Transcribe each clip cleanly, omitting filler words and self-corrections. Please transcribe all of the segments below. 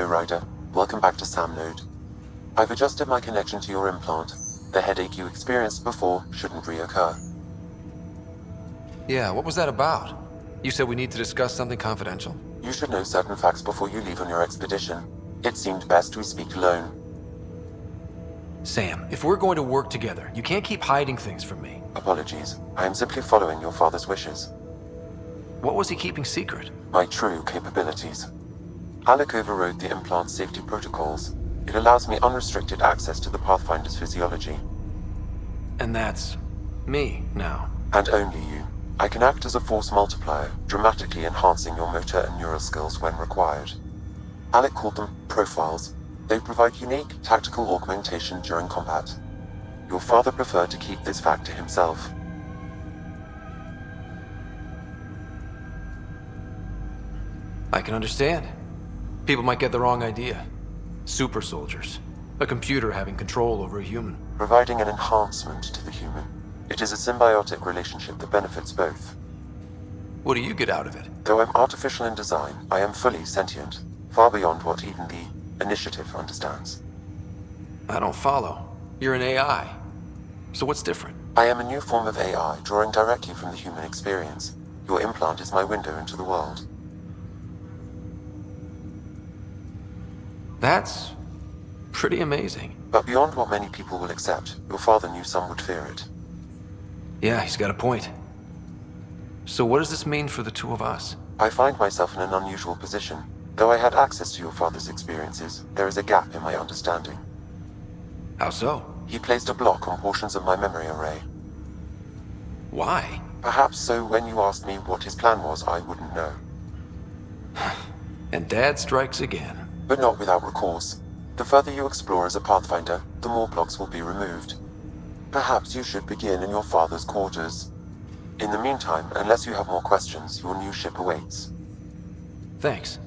Ryder. Welcome back to Sam Node. I've adjusted my connection to your implant. The headache you experienced before shouldn't reoccur. Yeah, what was that about? You said we need to discuss something confidential. You should know certain facts before you leave on your expedition. It seemed best we speak alone. Sam, if we're going to work together, you can't keep hiding things from me. Apologies. I am simply following your father's wishes. What was he keeping secret? My true capabilities. Alec overrode the implant's safety protocols. It allows me unrestricted access to the Pathfinder's physiology. And that's me now. And only you. I can act as a force multiplier, dramatically enhancing your motor and neural skills when required. Alec called them profiles. They provide unique tactical augmentation during combat. Your father preferred to keep this fact to himself. I can understand. People might get the wrong idea. Super soldiers. A computer having control over a human. Providing an enhancement to the human. It is a symbiotic relationship that benefits both. What do you get out of it? Though I'm artificial in design, I am fully sentient, far beyond what even the Initiative understands. I don't follow. You're an AI. So what's different? I am a new form of AI, drawing directly from the human experience. Your implant is my window into the world. That's pretty amazing. But beyond what many people will accept, your father knew some would fear it. Yeah, he's got a point. So what does this mean for the two of us? I find myself in an unusual position. Though I had access to your father's experiences, there is a gap in my understanding. How so? He placed a block on portions of my memory array. Why? Perhaps so when you asked me what his plan was, I wouldn't know. And Dad strikes again. But not without recourse. The further you explore as a Pathfinder, the more blocks will be removed. Perhaps you should begin in your father's quarters. In the meantime, unless you have more questions, your new ship awaits. Thanks.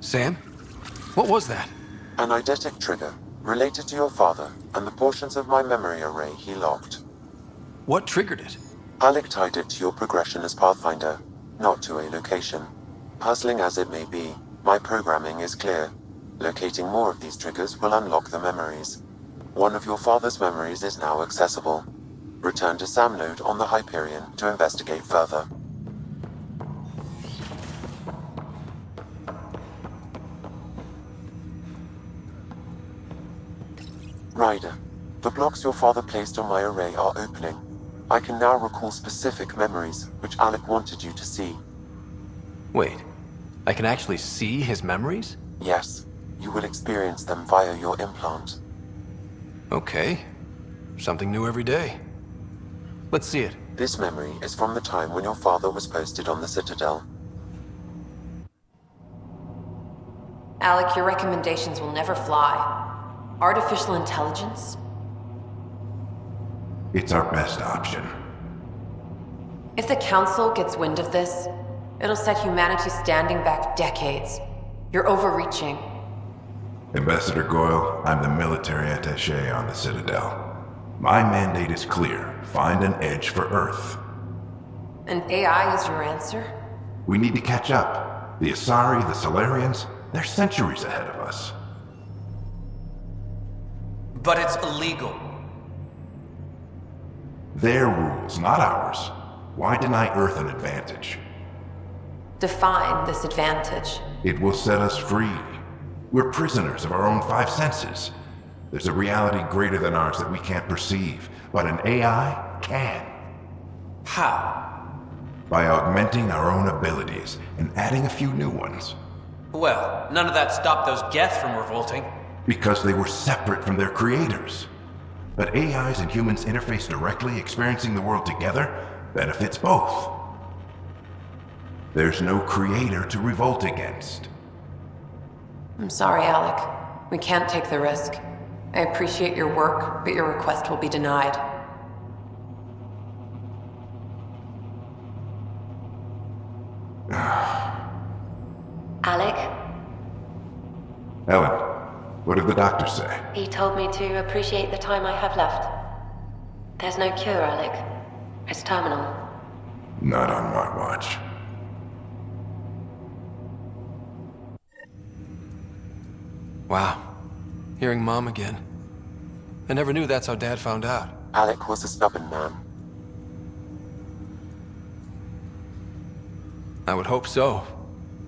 Sam? What was that? An eidetic trigger, related to your father, and the portions of my memory array he locked. What triggered it? Alec tied it to your progression as Pathfinder, not to a location. Puzzling as it may be, my programming is clear. Locating more of these triggers will unlock the memories. One of your father's memories is now accessible. Return to Sam Node on the Hyperion to investigate further. Ryder, the blocks your father placed on my array are opening. I can now recall specific memories, which Alec wanted you to see. Wait, I can actually see his memories? Yes, you will experience them via your implant. Okay. Something new every day. Let's see it. This memory is from the time when your father was posted on the Citadel. Alec, your recommendations will never fly. Artificial intelligence? It's our best option. If the Council gets wind of this, it'll set humanity standing back decades. You're overreaching. Ambassador Goyle, I'm the military attaché on the Citadel. My mandate is clear. Find an edge for Earth. And AI is your answer? We need to catch up. The Asari, the Solarians, they're centuries ahead of us. But it's illegal. Their rules, not ours. Why deny Earth an advantage? Define this advantage. It will set us free. We're prisoners of our own five senses. There's a reality greater than ours that we can't perceive, but an AI can. How? By augmenting our own abilities and adding a few new ones. Well, none of that stopped those Geth from revolting. Because they were separate from their creators. But AIs and humans interface directly, experiencing the world together, benefits both. There's no creator to revolt against. I'm sorry, Alec. We can't take the risk. I appreciate your work, but your request will be denied. Alec, Ellen, what did the doctor say? he told me to appreciate the time I have left. There's no cure, Alec. It's terminal. Not on my watch. Wow. Hearing Mom again. I never knew that's how Dad found out. Alec was a stubborn man. I would hope so.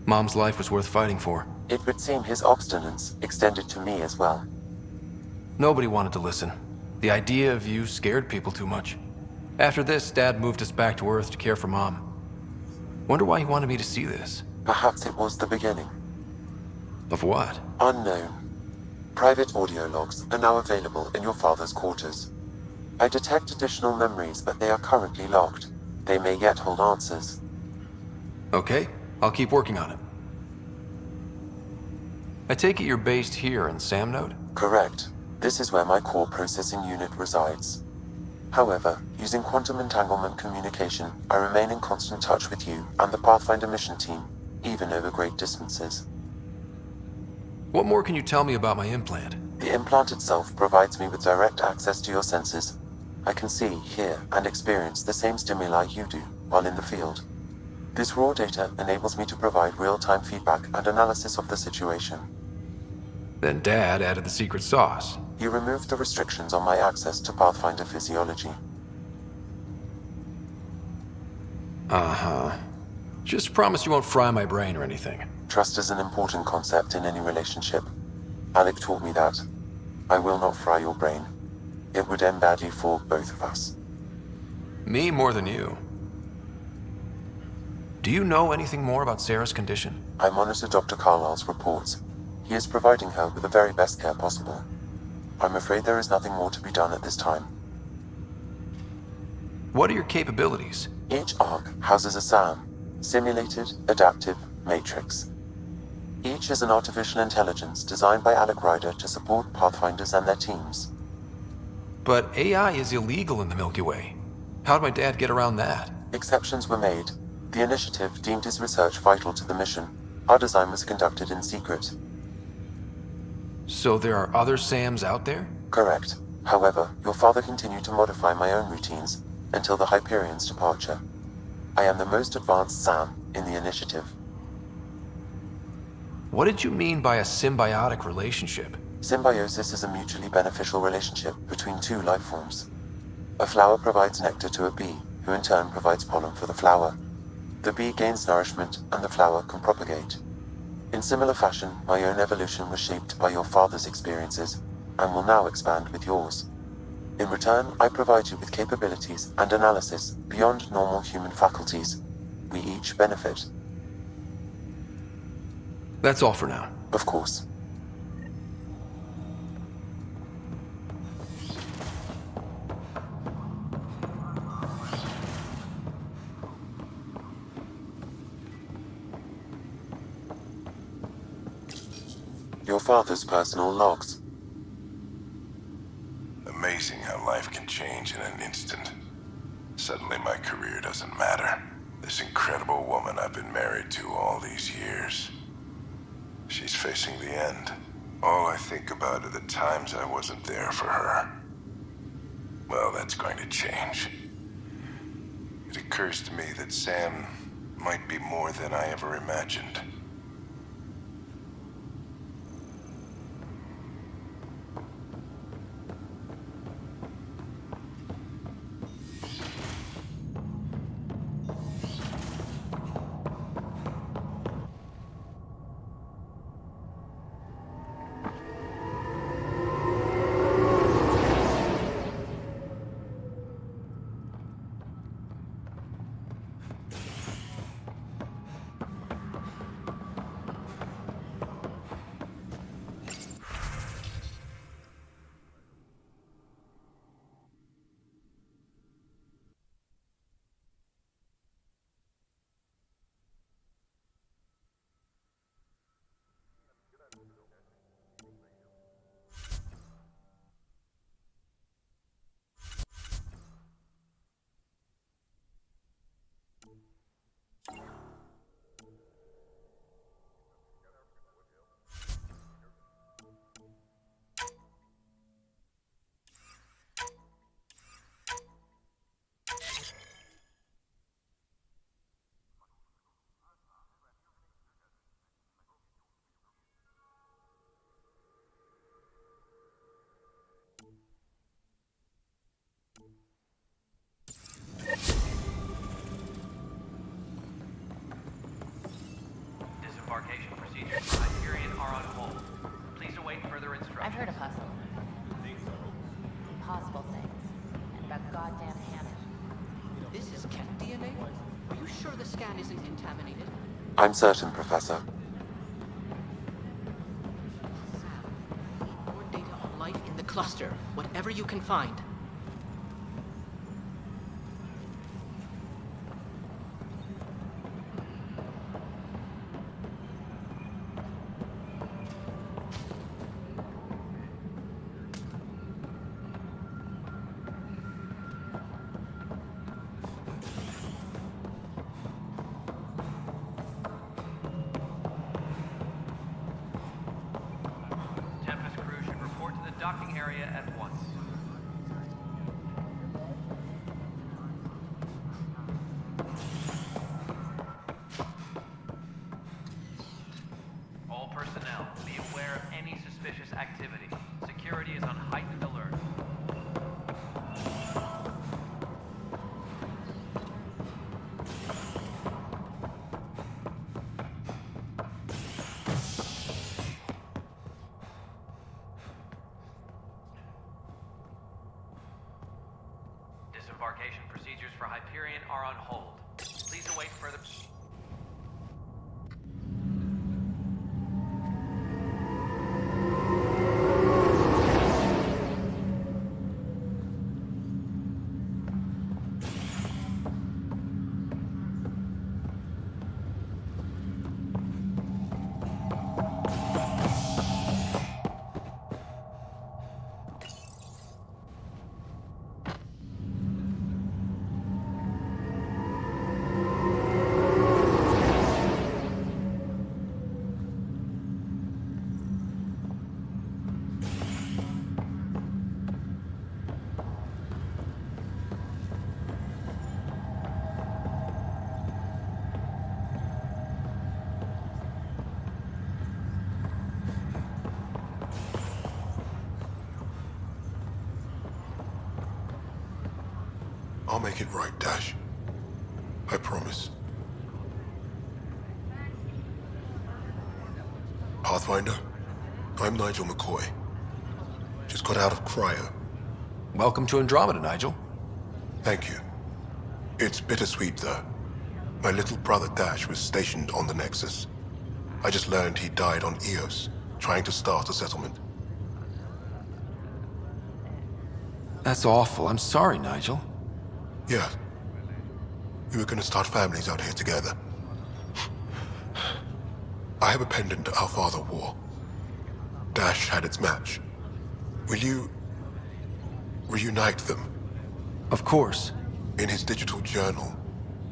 Mom's life was worth fighting for. It would seem his obstinance extended to me as well. Nobody wanted to listen. The idea of you scared people too much. After this, Dad moved us back to Earth to care for Mom. Wonder why he wanted me to see this. Perhaps it was the beginning. Of what? Unknown. Private audio logs are now available in your father's quarters. I detect additional memories, but they are currently locked. They may yet hold answers. Okay, I'll keep working on it. I take it you're based here in Samnode? Correct. This is where my core processing unit resides. However, using quantum entanglement communication, I remain in constant touch with you and the Pathfinder mission team, even over great distances. What more can you tell me about my implant? The implant itself provides me with direct access to your senses. I can see, hear, and experience the same stimuli you do while in the field. This raw data enables me to provide real-time feedback and analysis of the situation. Then Dad added the secret sauce. You removed the restrictions on my access to Pathfinder physiology. Uh-huh. Just promise you won't fry my brain or anything. Trust is an important concept in any relationship. Alec taught me that. I will not fry your brain. It would end badly for both of us. Me more than you. Do you know anything more about Sarah's condition? I monitor Dr. Carlisle's reports. He is providing her with the very best care possible. I'm afraid there is nothing more to be done at this time. What are your capabilities? Each arc houses a SAM, Simulated Adaptive Matrix. Each is an artificial intelligence designed by Alec Ryder to support Pathfinders and their teams. But AI is illegal in the Milky Way. How'd my dad get around that? Exceptions were made. The initiative deemed his research vital to the mission. Our design was conducted in secret. So there are other SAMs out there? Correct. However, your father continued to modify my own routines until the Hyperion's departure. I am the most advanced SAM in the initiative. What did you mean by a symbiotic relationship? Symbiosis is a mutually beneficial relationship between two life forms. A flower provides nectar to a bee, who in turn provides pollen for the flower. The bee gains nourishment, and the flower can propagate. In similar fashion, my own evolution was shaped by your father's experiences, and will now expand with yours. In return, I provide you with capabilities and analysis beyond normal human faculties. We each benefit. That's all for now. Of course. Your father's personal logs. Amazing how life can change in an instant. Suddenly my career doesn't matter. This incredible woman I've been married to all these years. She's facing the end. All I think about are the times I wasn't there for her. Well, that's going to change. It occurs to me that Sam might be more than I ever imagined. puzzle. Possible things. And about goddamn Hammett. This is cat DNA? Are you sure the scan isn't contaminated? I'm certain, Professor. More data on life in the cluster. Whatever you can find. Tempest crew should report to the docking area at once. All personnel, be aware of any suspicious activity. Security is on heightened alert. Disembarkation procedures for Hyperion are on hold. Please await further... I'll make it right, Dash. I promise. Pathfinder, I'm Nigel McCoy. Just got out of cryo. Welcome to Andromeda, Nigel. Thank you. It's bittersweet, though. My little brother Dash was stationed on the Nexus. I just learned he died on Eos, trying to start a settlement. That's awful. I'm sorry, Nigel. Yeah. We were gonna start families out here together. I have a pendant our father wore. Dash had its match. Will you... reunite them? Of course. In his digital journal,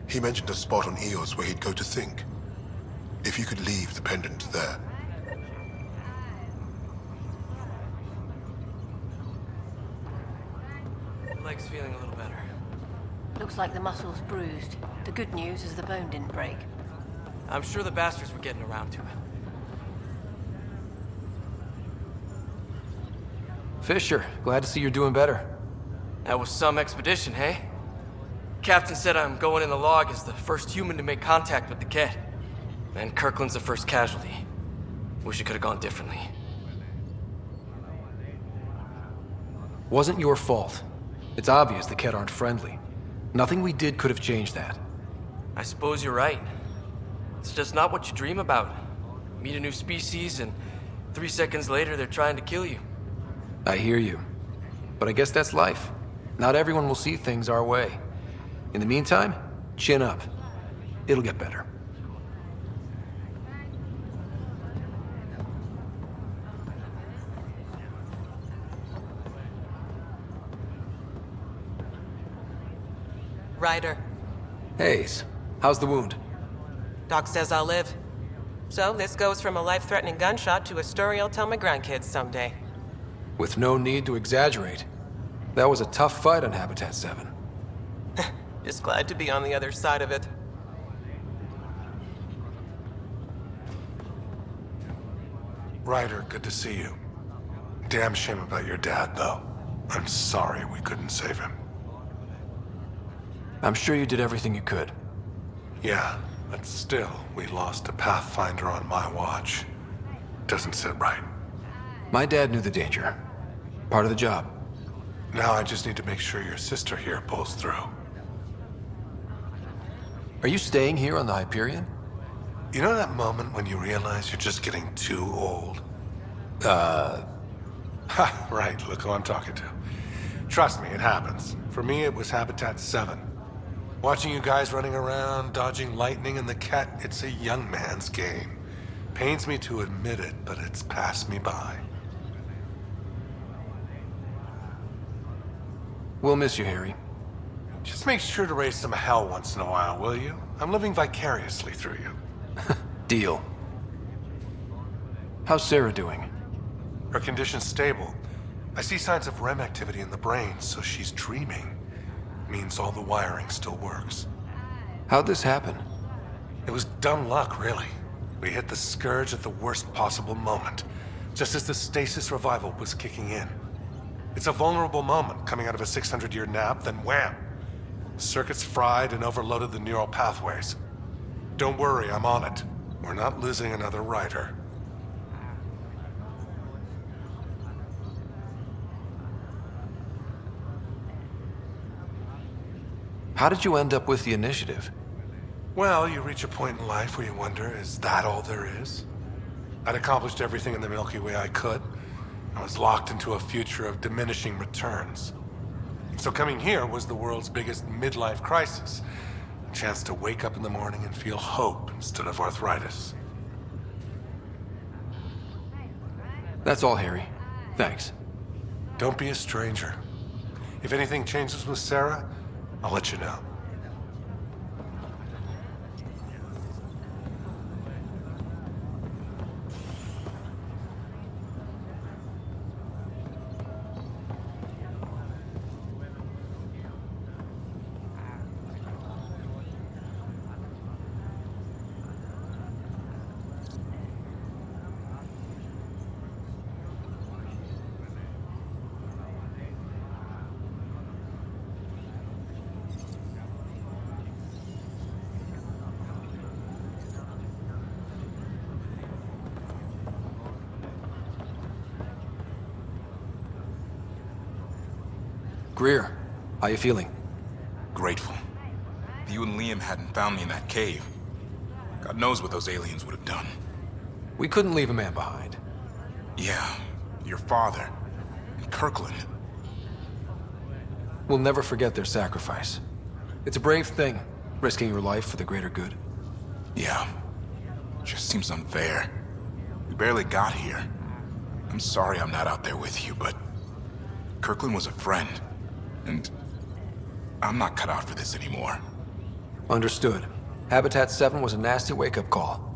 he mentioned a spot on Eos where he'd go to think. If you could leave the pendant there. Leg's feeling a little better. Looks like the muscle's bruised. The good news is the bone didn't break. I'm sure the bastards were getting around to it. Fisher, glad to see you're doing better. That was some expedition, hey? Captain said I'm going in the log as the first human to make contact with the kid. And Kirkland's the first casualty. Wish it could have gone differently. Wasn't your fault. It's obvious the Kett aren't friendly. Nothing we did could have changed that. I suppose you're right. It's just not what you dream about. Meet a new species and 3 seconds later they're trying to kill you. I hear you. But I guess that's life. Not everyone will see things our way. In the meantime, chin up. It'll get better. Ryder. Hayes, how's the wound? Doc says I'll live. So this goes from a life-threatening gunshot to a story I'll tell my grandkids someday. With no need to exaggerate. That was a tough fight on Habitat 7. Just glad to be on the other side of it. Ryder, good to see you. Damn shame about your dad, though. I'm sorry we couldn't save him. I'm sure you did everything you could. Yeah, but still, we lost a Pathfinder on my watch. Doesn't sit right. My dad knew the danger. Part of the job. Now I just need to make sure your sister here pulls through. Are you staying here on the Hyperion? You know that moment when you realize you're just getting too old? Ha, right, look who I'm talking to. Trust me, it happens. For me, it was Habitat 7. Watching you guys running around, dodging lightning and the cat, it's a young man's game. Pains me to admit it, but it's passed me by. We'll miss you, Harry. Just make sure to raise some hell once in a while, will you? I'm living vicariously through you. Deal. How's Sarah doing? Her condition's stable. I see signs of REM activity in the brain, so she's dreaming. Means all the wiring still works. How'd this happen? It was dumb luck, really. We hit the scourge at the worst possible moment, just as the stasis revival was kicking in. It's a vulnerable moment coming out of a 600-year nap, then wham! Circuits fried and overloaded the neural pathways. Don't worry, I'm on it. We're not losing another rider. How did you end up with the initiative? Well, you reach a point in life where you wonder, is that all there is? I'd accomplished everything in the Milky Way I could. I was locked into a future of diminishing returns. So coming here was the world's biggest midlife crisis. A chance to wake up in the morning and feel hope instead of arthritis. That's all, Harry. Thanks. Don't be a stranger. If anything changes with Sarah, I'll let you know. Greer, how you feeling? Grateful. If you and Liam hadn't found me in that cave, God knows what those aliens would have done. We couldn't leave a man behind. Yeah, your father, and Kirkland. We'll never forget their sacrifice. It's a brave thing, risking your life for the greater good. Yeah, just seems unfair. We barely got here. I'm sorry I'm not out there with you, but Kirkland was a friend, and I'm not cut out for this anymore. Understood. Habitat 7 was a nasty wake-up call.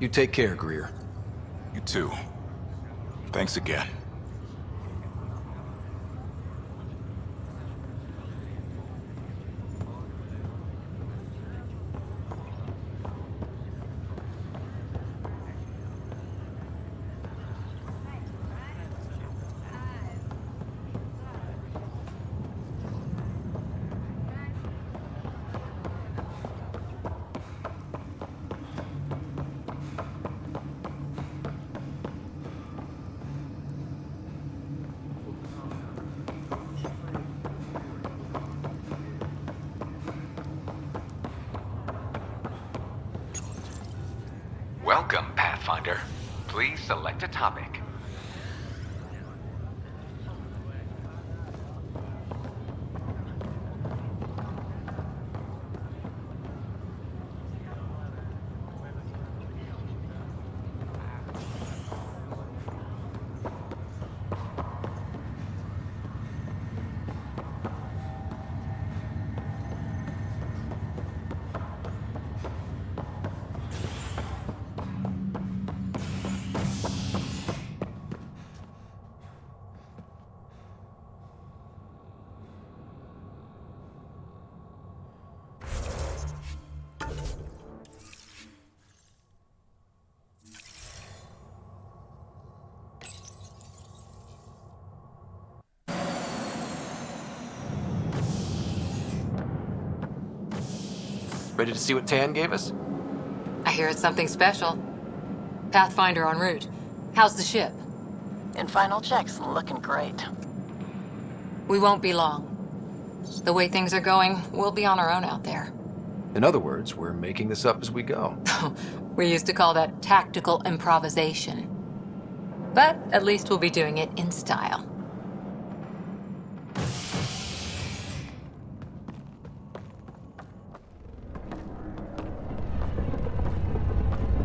You take care, Greer. You too. Thanks again. Welcome, Pathfinder. Please select a topic. Ready to see what Tan gave us? I hear it's something special. Pathfinder en route. How's the ship? And final check's looking great. We won't be long. The way things are going, we'll be on our own out there. In other words, we're making this up as we go. We used to call that tactical improvisation. But at least we'll be doing it in style.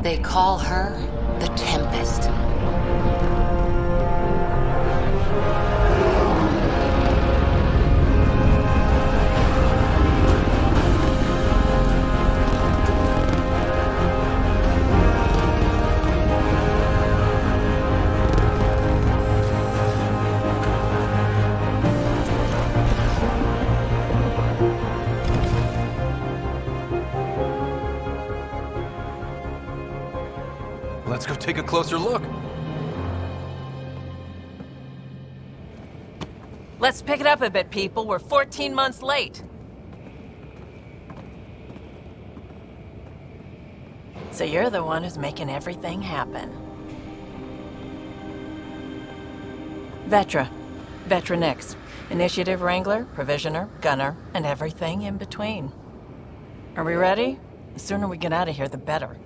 They call her the Tempest. Let's go take a closer look. Let's pick it up a bit, people. We're 14 months late. So you're the one who's making everything happen. Vetra. Vetra Nix. Initiative Wrangler, Provisioner, Gunner, and everything in between. Are we ready? The sooner we get out of here, the better.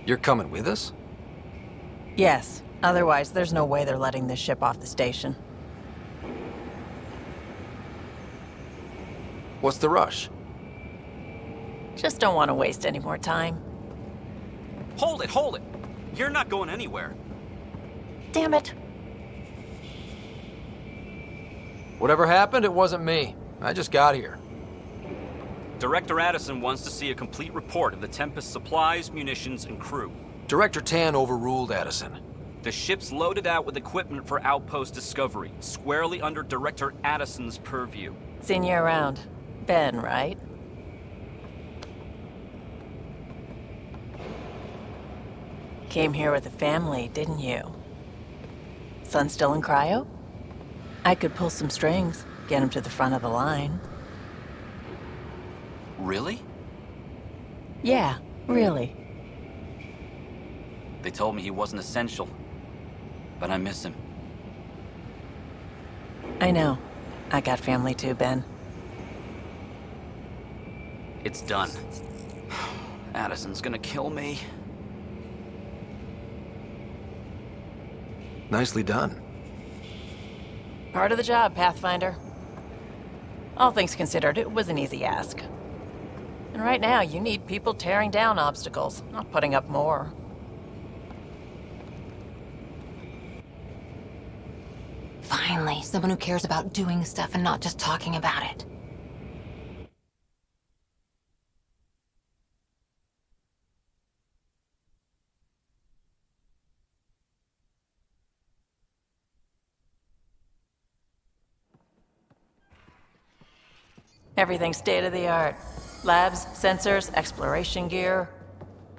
You're coming with us? Yes. Otherwise, there's no way they're letting this ship off the station. What's the rush? Just don't want to waste any more time. Hold it! You're not going anywhere. Damn it. Whatever happened, it wasn't me. I just got here. Director Addison wants to see a complete report of the Tempest's supplies, munitions, and crew. Director Tan overruled Addison. The ship's loaded out with equipment for outpost discovery, squarely under Director Addison's purview. Seen you around. Ben, right? Came here with a family, didn't you? Son still in cryo? I could pull some strings, get him to the front of the line. Really? Yeah, really. They told me he wasn't essential, but I miss him. I know. I got family too, Ben. It's done. Addison's gonna kill me. Nicely done. Part of the job, Pathfinder. All things considered, it was an easy ask. And right now, you need people tearing down obstacles, not putting up more. Finally, someone who cares about doing stuff and not just talking about it. Everything's state-of-the-art. Labs, sensors, exploration gear.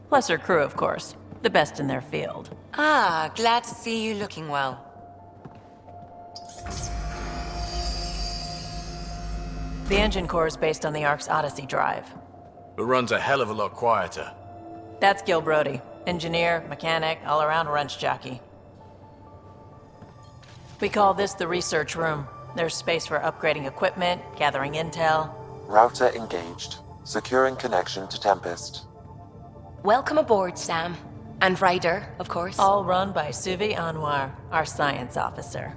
Plus her crew, of course. The best in their field. Ah, glad to see you looking well. The engine core is based on the Ark's Odyssey drive. It runs a hell of a lot quieter. That's Gil Brody. Engineer, mechanic, all-around wrench jockey. We call this the research room. There's space for upgrading equipment, gathering intel. Router engaged. Securing connection to Tempest. Welcome aboard, Sam. And Ryder, of course. All run by Suvi Anwar, our science officer.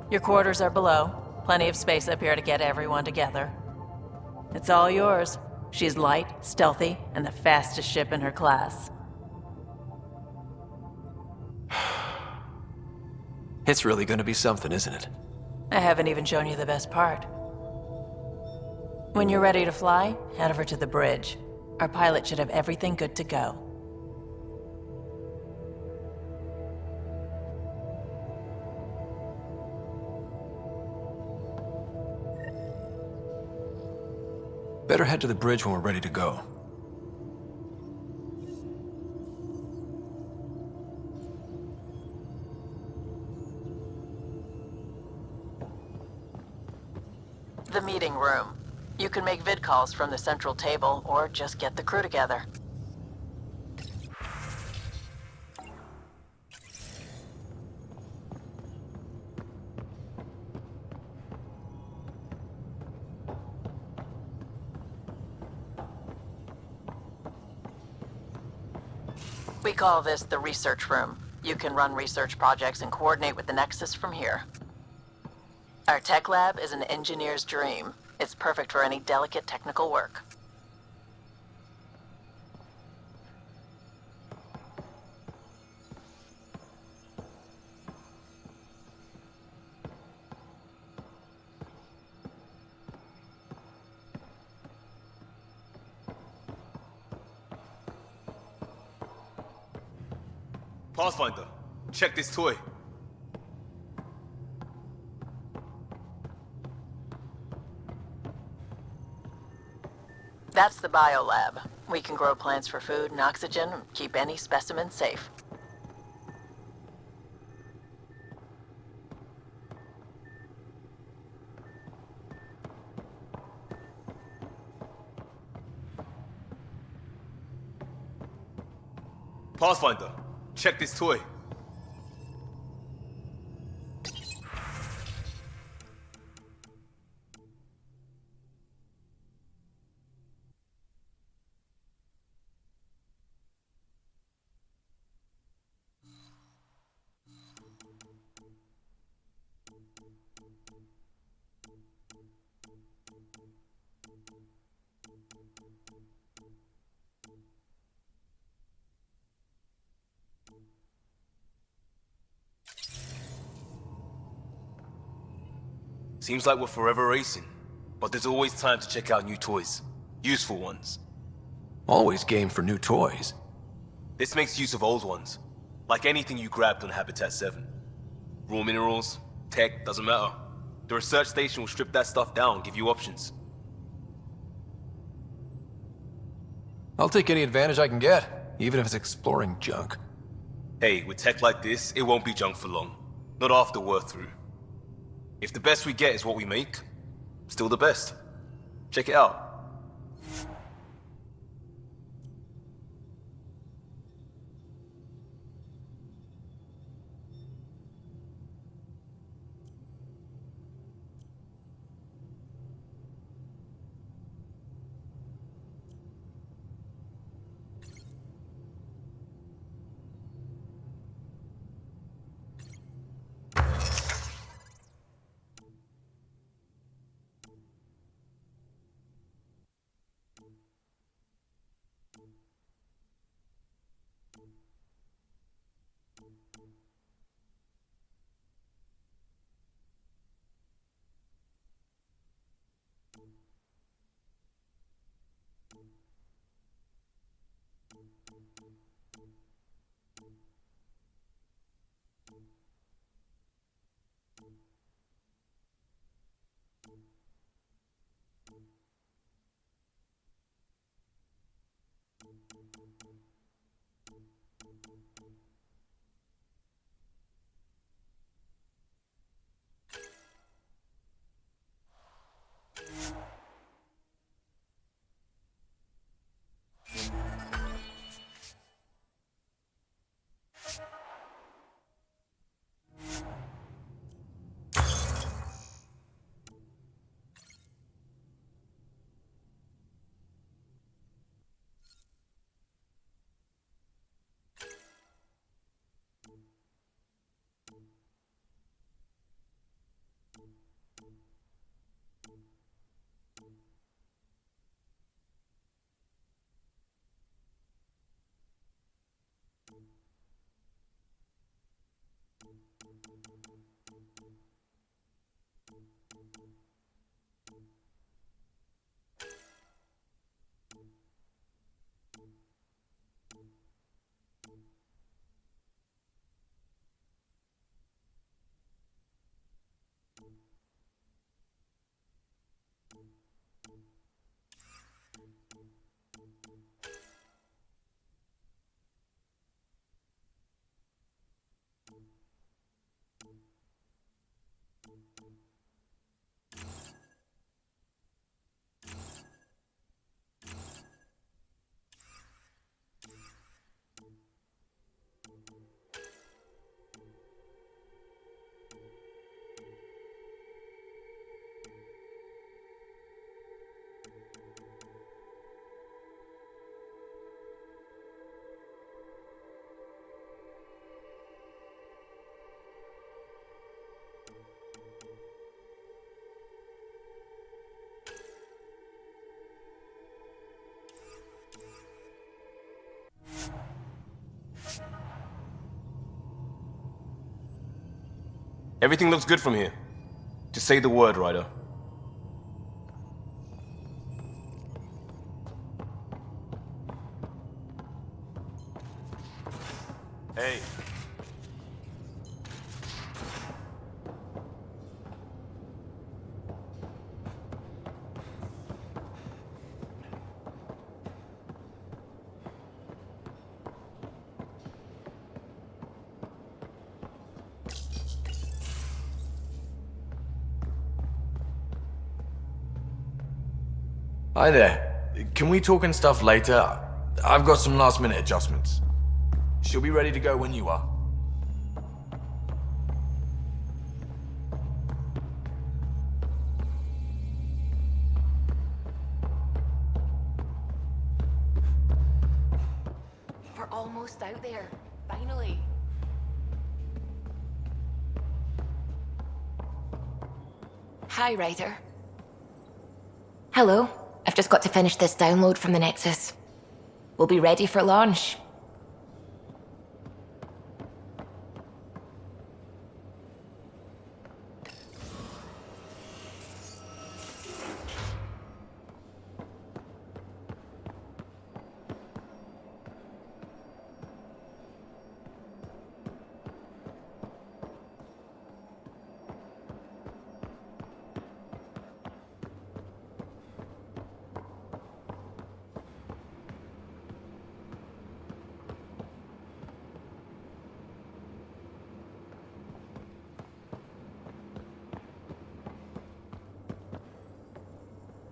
Your quarters are below. Plenty of space up here to get everyone together. It's all yours. She's light, stealthy, and the fastest ship in her class. It's really gonna be something, isn't it? I haven't even shown you the best part. When you're ready to fly, head over to the bridge. Our pilot should have everything good to go. Better head to the bridge when we're ready to go. The meeting room. You can make vid calls from the central table, or just get the crew together. We call this the research room. You can run research projects and coordinate with the Nexus from here. Our tech lab is an engineer's dream. It's perfect for any delicate technical work. Pathfinder, check this toy. That's the biolab. We can grow plants for food and oxygen, and keep any specimen safe. Pathfinder, check this toy. Seems like we're forever racing, but there's always time to check out new toys. Useful ones. Always game for new toys. This makes use of old ones, like anything you grabbed on Habitat 7. Raw minerals, tech, doesn't matter. The research station will strip that stuff down and give you options. I'll take any advantage I can get, even if it's exploring junk. Hey, with tech like this, it won't be junk for long. Not after we're through. If the best we get is what we make, still the best. Check it out. Everything looks good from here. Just say the word, Ryder. Hey. Hi there. Can we talk and stuff later? I've got some last minute adjustments. She'll be ready to go when you are. We're almost out there. Finally. Hi, Ryder. Hello. I've just got to finish this download from the Nexus. We'll be ready for launch.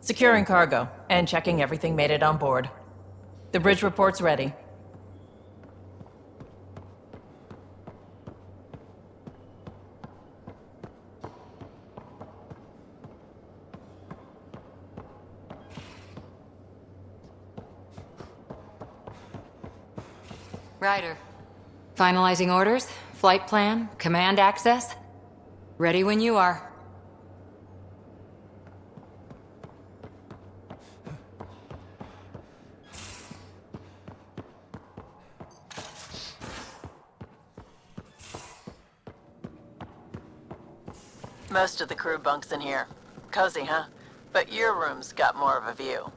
Securing cargo and checking everything made it on board. The bridge report's ready. Ryder. Finalizing orders, flight plan, command access. Ready when you are. Most of the crew bunks in here. Cozy, huh? But your room's got more of a view.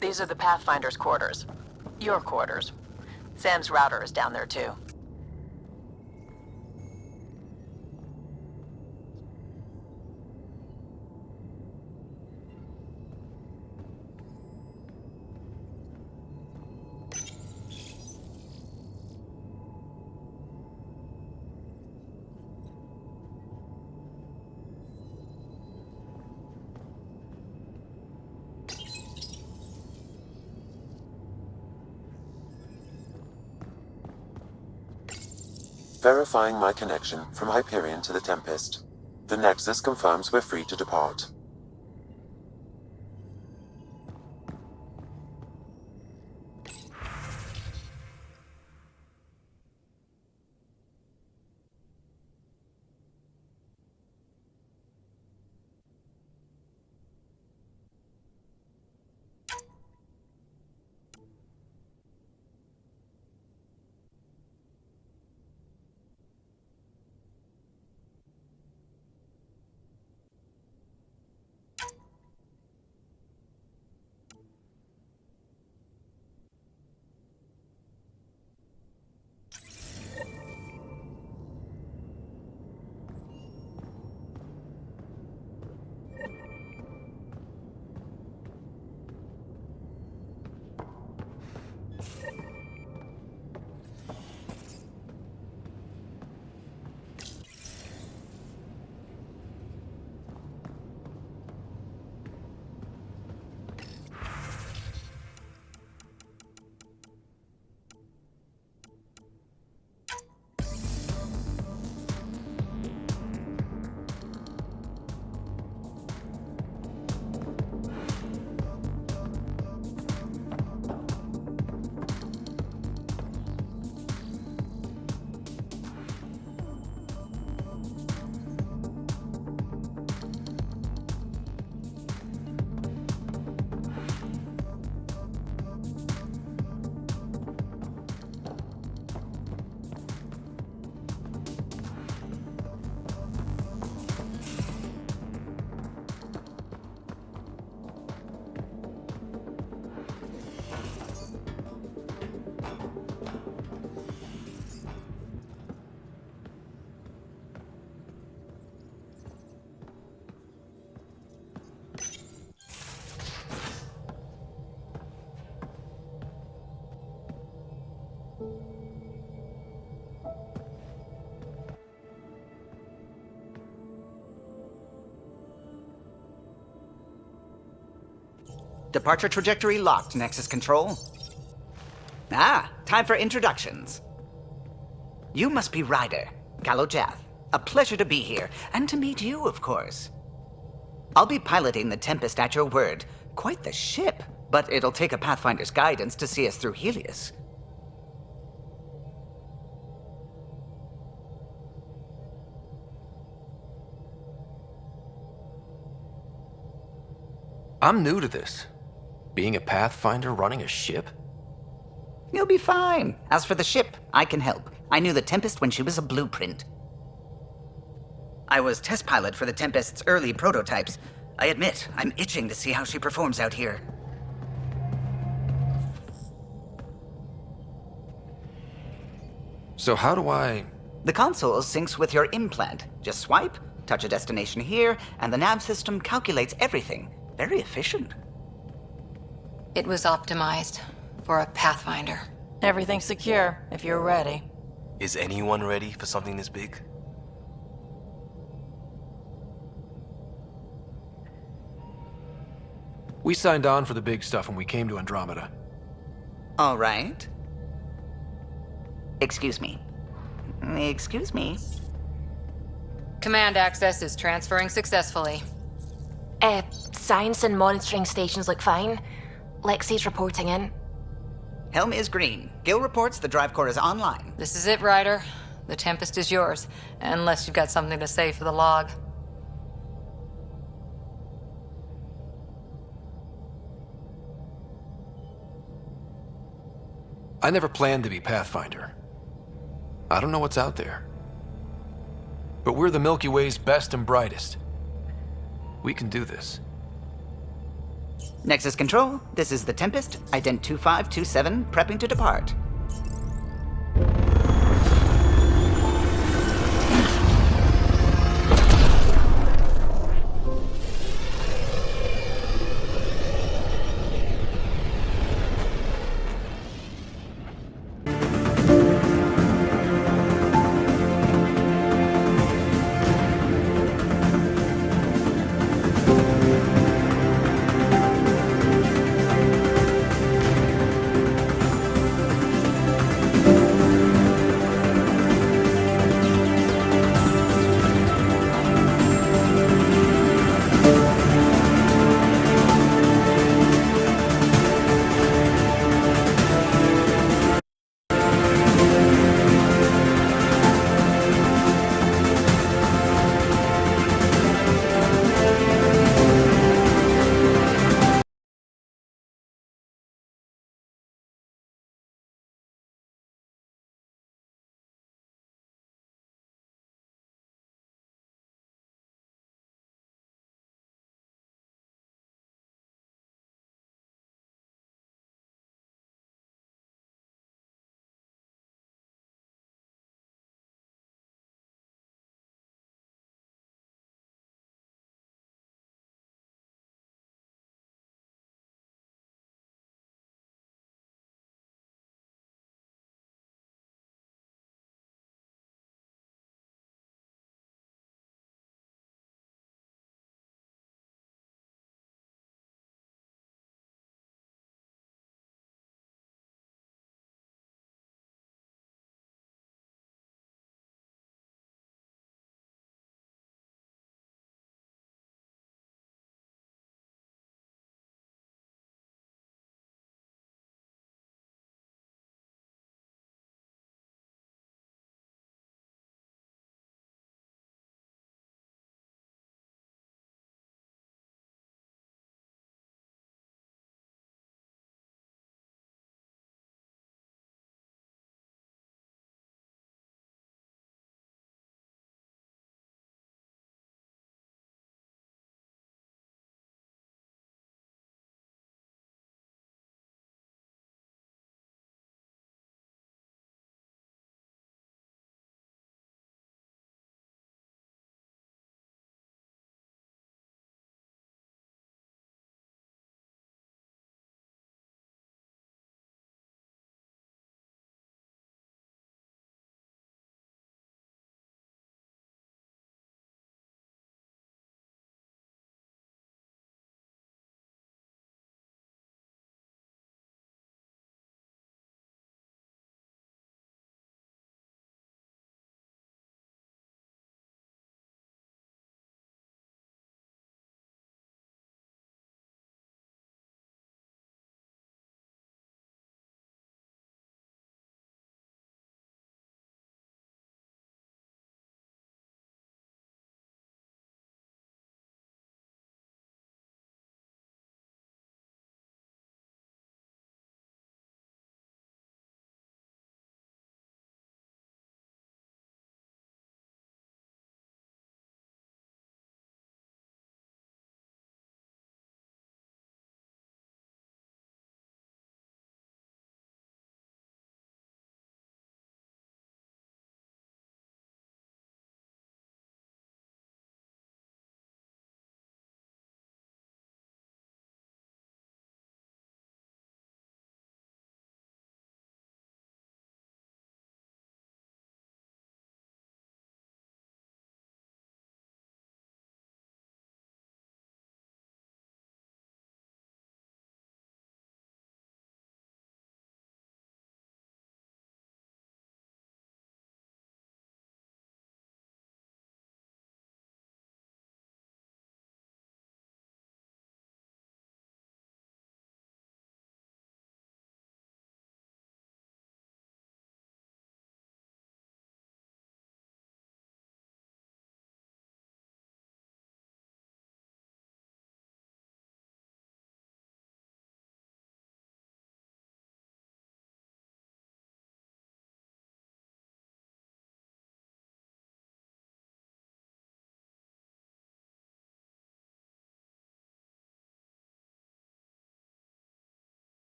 These are the Pathfinder's quarters. Your quarters. Sam's router is down there too. Verifying my connection from Hyperion to the Tempest. The Nexus confirms we're free to depart. Departure trajectory locked, Nexus Control. Ah, time for introductions. You must be Ryder, Galojath. A pleasure to be here, and to meet you, of course. I'll be piloting the Tempest at your word. Quite the ship, but it'll take a Pathfinder's guidance to see us through Helios. I'm new to this. Being a Pathfinder running a ship? You'll be fine. As for the ship, I can help. I knew the Tempest when she was a blueprint. I was test pilot for the Tempest's early prototypes. I admit, I'm itching to see how she performs out here. So how do I... The console syncs with your implant. Just swipe, touch a destination here, and the nav system calculates everything. Very efficient. It was optimized for a Pathfinder. Everything's secure, if you're ready. Is anyone ready for something this big? We signed on for the big stuff when we came to Andromeda. All right. Excuse me. Excuse me. Command access is transferring successfully. Science and monitoring stations look fine. Lexi's reporting in. Helm is green. Gil reports the drive core is online. This is it, Ryder. The Tempest is yours, unless you've got something to say for the log. I never planned to be Pathfinder. I don't know what's out there. But we're the Milky Way's best and brightest. We can do this. Nexus Control, this is the Tempest, ident 2527, prepping to depart.